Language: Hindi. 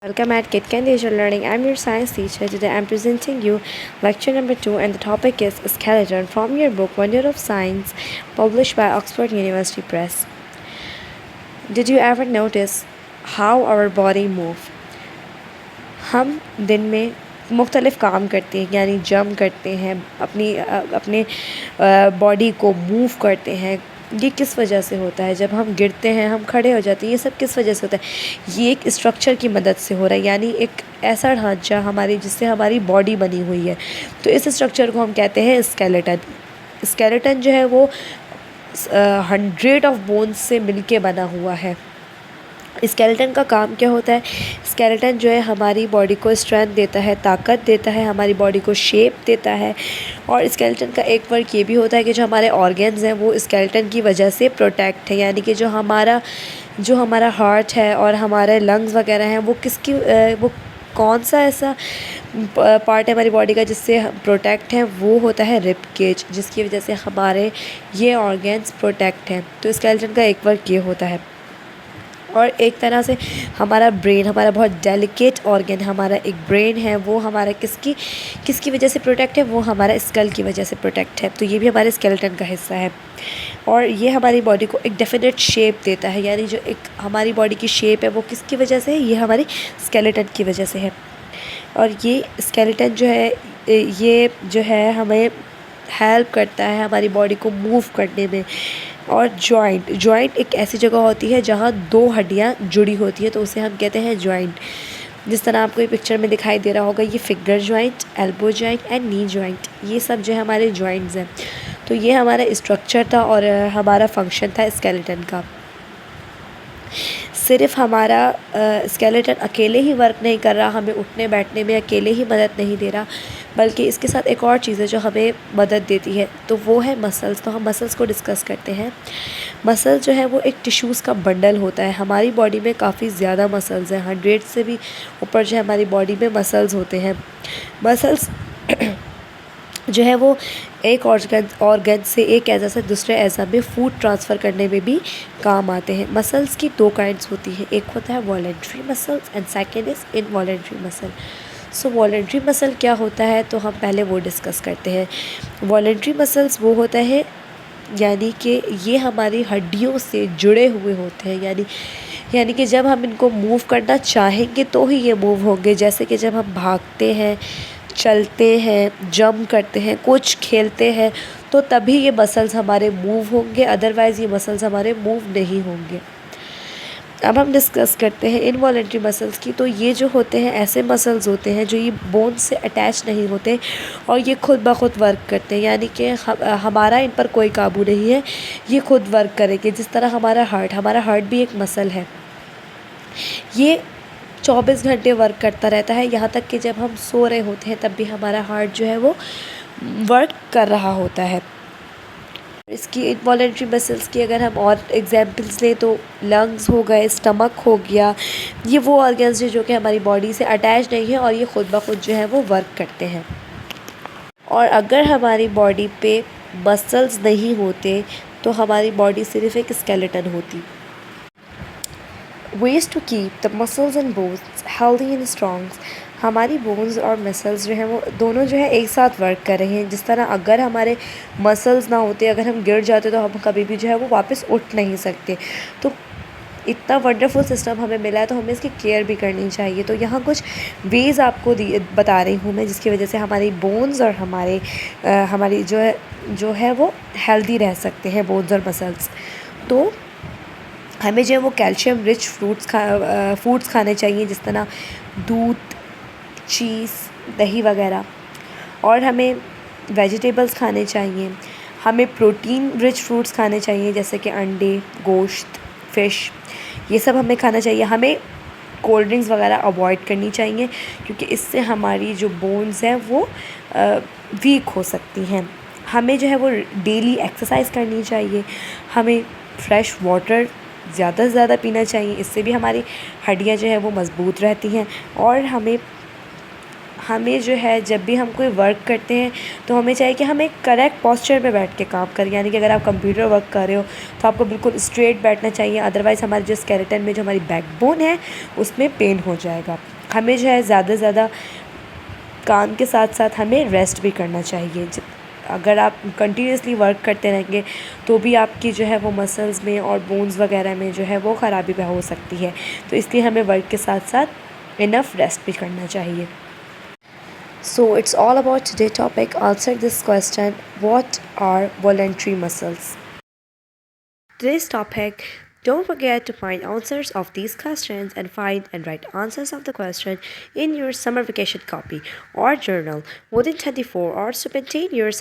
Welcome at KitKat Digital Learning. I'm your science teacher. Today I'm presenting you lecture number 2 and the topic is skeleton from your book Wonder of Science published by Oxford University Press. Did you ever notice how our body move? हम दिन में मुख्तलिफ़ काम करते हैं यानी जंप करते हैं अपने बॉडी को मूव करते हैं। ये किस वजह से होता है? जब हम गिरते हैं हम खड़े हो जाते हैं, ये सब किस वजह से होता है? ये एक स्ट्रक्चर की मदद से हो रहा है, यानी एक ऐसा ढांचा हमारी जिससे हमारी बॉडी बनी हुई है। तो इस स्ट्रक्चर को हम कहते हैं स्केलेटन। स्केलेटन जो है वो 100 ऑफ बोन्स से मिलके बना हुआ है। स्केलेटन का काम क्या होता है? स्केलेटन जो है हमारी बॉडी को स्ट्रेंथ देता है, ताकत देता है, हमारी बॉडी को शेप देता है। और स्केलेटन का एक वर्क ये भी होता है कि जो हमारे ऑर्गन्स हैं वो स्केलेटन की वजह से प्रोटेक्ट है, यानी कि जो हमारा हार्ट है और हमारे लंग्स वगैरह हैं वो कौन सा ऐसा पार्ट है हमारी बॉडी का जिससे प्रोटेक्ट है, वो होता है रिब केज, जिसकी वजह से हमारे ये ऑर्गन्स प्रोटेक्ट हैं। तो स्केलेटन का एक वर्क ये होता है। और एक तरह से हमारा ब्रेन, हमारा बहुत डेलिकेट ऑर्गन, हमारा एक ब्रेन है, वो हमारा किसकी वजह से प्रोटेक्ट है? वो हमारा स्कल की वजह से प्रोटेक्ट है। तो ये भी हमारे स्केलेटन का हिस्सा है और ये हमारी बॉडी को एक डेफिनेट शेप देता है, यानी जो एक हमारी बॉडी की शेप है वो किसकी वजह से है? ये हमारी स्केलेटन की वजह से है। और ये स्केलेटन जो है हमें हेल्प करता है हमारी बॉडी को मूव करने में। और जॉइंट एक ऐसी जगह होती है जहाँ दो हड्डियाँ जुड़ी होती है, तो उसे हम कहते हैं जॉइंट। जिस तरह आपको ये पिक्चर में दिखाई दे रहा होगा, ये finger joint, elbow joint and knee joint, ये सब जो है हमारे जॉइंट्स हैं। तो ये हमारा स्ट्रक्चर था और हमारा फंक्शन था स्केलेटन का। सिर्फ हमारा स्केलेटन अकेले ही वर्क नहीं कर रहा, हमें उठने बैठने में अकेले ही मदद नहीं दे रहा, बल्कि इसके साथ एक और चीज़ है जो हमें मदद देती है, तो वो है मसल्स। तो हम मसल्स को डिस्कस करते हैं। मसल जो है वो एक टिश्यूज़ का बंडल होता है। हमारी बॉडी में काफ़ी ज़्यादा मसल्स हैं, 100 से भी ऊपर जो है हमारी बॉडी में मसल्स होते हैं। मसल्स जो है वो एक ऑर्गन से एक एज़ा से दूसरे एज़ा में फूड ट्रांसफ़र करने में भी काम आते हैं। मसल्स की 2 काइंड्स होती हैं, एक होता है voluntary muscles and second is involuntary muscle. So voluntary muscle क्या होता है, तो हम पहले वो डिस्कस करते हैं। वॉलंटरी मसल्स वो होता है यानी कि ये हमारी हड्डियों से जुड़े हुए होते हैं, यानी कि जब हम इनको मूव करना चाहेंगे तो ही ये मूव होंगे। जैसे कि जब हम भागते हैं, चलते हैं, जंप करते हैं, कुछ खेलते हैं, तो तभी ये मसल्स हमारे मूव होंगे, अदरवाइज़ ये मसल्स हमारे मूव नहीं होंगे। अब हम डिस्कस करते हैं इनवॉलंटरी मसल्स की। तो ये जो होते हैं ऐसे मसल्स होते हैं जो ये बोन से अटैच नहीं होते और ये खुद ब खुद वर्क करते हैं, यानी कि हमारा इन पर कोई काबू नहीं है, ये खुद वर्क करेंगे। जिस तरह हमारा हार्ट भी एक मसल है, ये 24 घंटे वर्क करता रहता है, यहाँ तक कि जब हम सो रहे होते हैं तब भी हमारा हार्ट जो है वो वर्क कर रहा होता है। इसकी इनवॉलंटरी मसल्स की अगर हम और एग्जांपल्स लें तो लंग्स हो गए, स्टमक हो गया, ये वो ऑर्गन्स हैं जो कि हमारी बॉडी से अटैच नहीं है और ये खुद ब खुद जो है वो वर्क करते हैं। और अगर हमारी बॉडी पे मसल्स नहीं होते तो हमारी बॉडी सिर्फ एक स्केलेटन होती। Ways to keep the muscles and bones healthy and strong। हमारी बोन्स और मसल्स जो हैं वो दोनों जो है एक साथ वर्क कर रहे हैं। जिस तरह अगर हमारे मसल्स ना होते, अगर हम गिर जाते तो हम कभी भी जो है वो वापस उठ नहीं सकते। तो इतना वंडरफुल सिस्टम हमें मिला है तो हमें इसकी केयर भी करनी चाहिए। तो यहाँ कुछ वेज़ आपको बता रही हूँ मैं, जिसकी वजह से हमारी बोन्स और हमारी जो है वो हेल्दी रह सकते हैं, बोन्स और मसल्स। तो हमें जो है वो कैल्शियम रिच फूड्स खाने चाहिए, जिस तरह दूध, चीज़, दही वगैरह। और हमें वेजिटेबल्स खाने चाहिए। हमें प्रोटीन रिच फूड्स खाने चाहिए, जैसे कि अंडे, गोश्त, फ़िश, ये सब हमें खाना चाहिए। हमें कोल्ड ड्रिंक्स वगैरह अवॉइड करनी चाहिए, क्योंकि इससे हमारी जो बोन्स हैं वो वीक हो सकती हैं। हमें जो है वो डेली एक्सरसाइज करनी चाहिए। हमें फ्रेश वाटर ज़्यादा से ज़्यादा पीना चाहिए, इससे भी हमारी हड्डियाँ जो है वो मज़बूत रहती हैं। और हमें हमें जो है जब भी हम कोई वर्क करते हैं तो हमें चाहिए कि हम एक करेक्ट पोस्चर में बैठ के काम करें, यानी कि अगर आप कंप्यूटर वर्क कर रहे हो तो आपको बिल्कुल स्ट्रेट बैठना चाहिए, अदरवाइज़ हमारे जो स्केलेटन में जो हमारी बैकबोन है उसमें पेन हो जाएगा। हमें जो है ज़्यादा से ज़्यादा काम के साथ साथ हमें रेस्ट भी करना चाहिए। अगर आप कंटिन्यूसली वर्क करते रहेंगे तो भी आपकी जो है वो मसल्स में और बोन्स वगैरह में जो है वो ख़राबी भी हो सकती है, तो इसलिए हमें वर्क के साथ साथ इनफ रेस्ट भी करना चाहिए। So it's all about today's topic. Answer this question: what are voluntary muscles? Today's topic: don't forget to find answers of these questions and find and write answers of the question in your summer vacation copy or journal within 24 hours to maintain your